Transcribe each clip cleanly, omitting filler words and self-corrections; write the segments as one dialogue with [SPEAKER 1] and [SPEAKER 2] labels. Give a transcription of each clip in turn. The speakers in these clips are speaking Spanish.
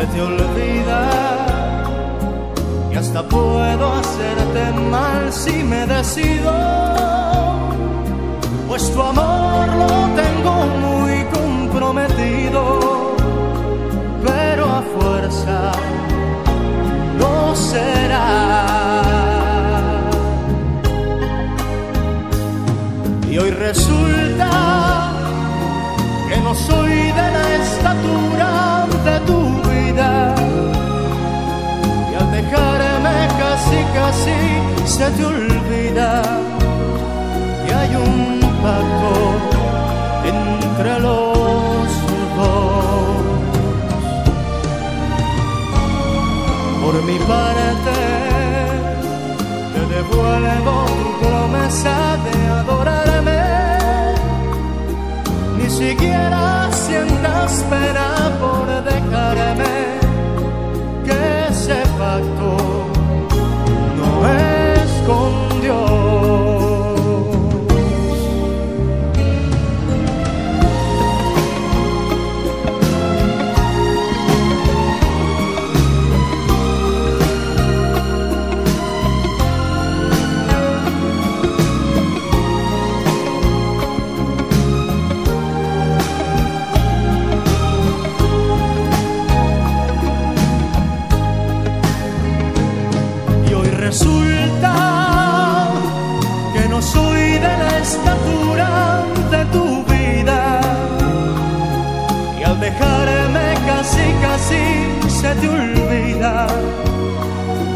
[SPEAKER 1] se te olvida y hasta puedo hacerte mal si me decido, pues tu amor lo tengo muy comprometido, pero a fuerza no será. Y hoy resulta que no soy de la estatura de tu vida, y al dejarme casi se te olvida que hay un pacto entre los dos. Por mi parte te devuelvo tu promesa de adorarme, ni siquiera sientas pena por dejarme, que ese pacto no es con Dios. Resulta que no soy de la estatura de tu vida, y al dejarme casi se te olvida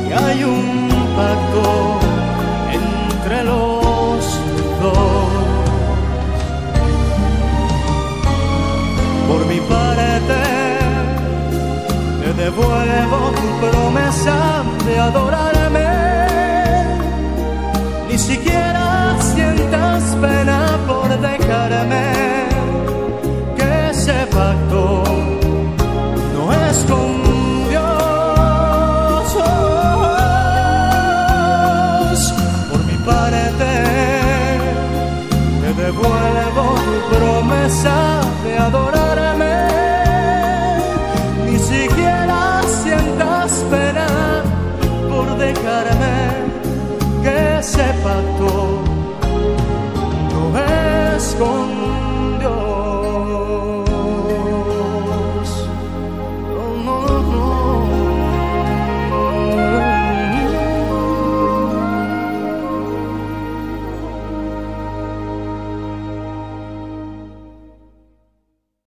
[SPEAKER 1] que hay un pacto entre los dos. Por mi parte te devuelvo tu promesa de adorarme, ni siquiera sientas pena por dejarme, que ese pacto no es con Dios. Por mi parte te devuelvo tu promesa de adorarme, ni siquiera sientas pena por dejarme, que ese pacto no es con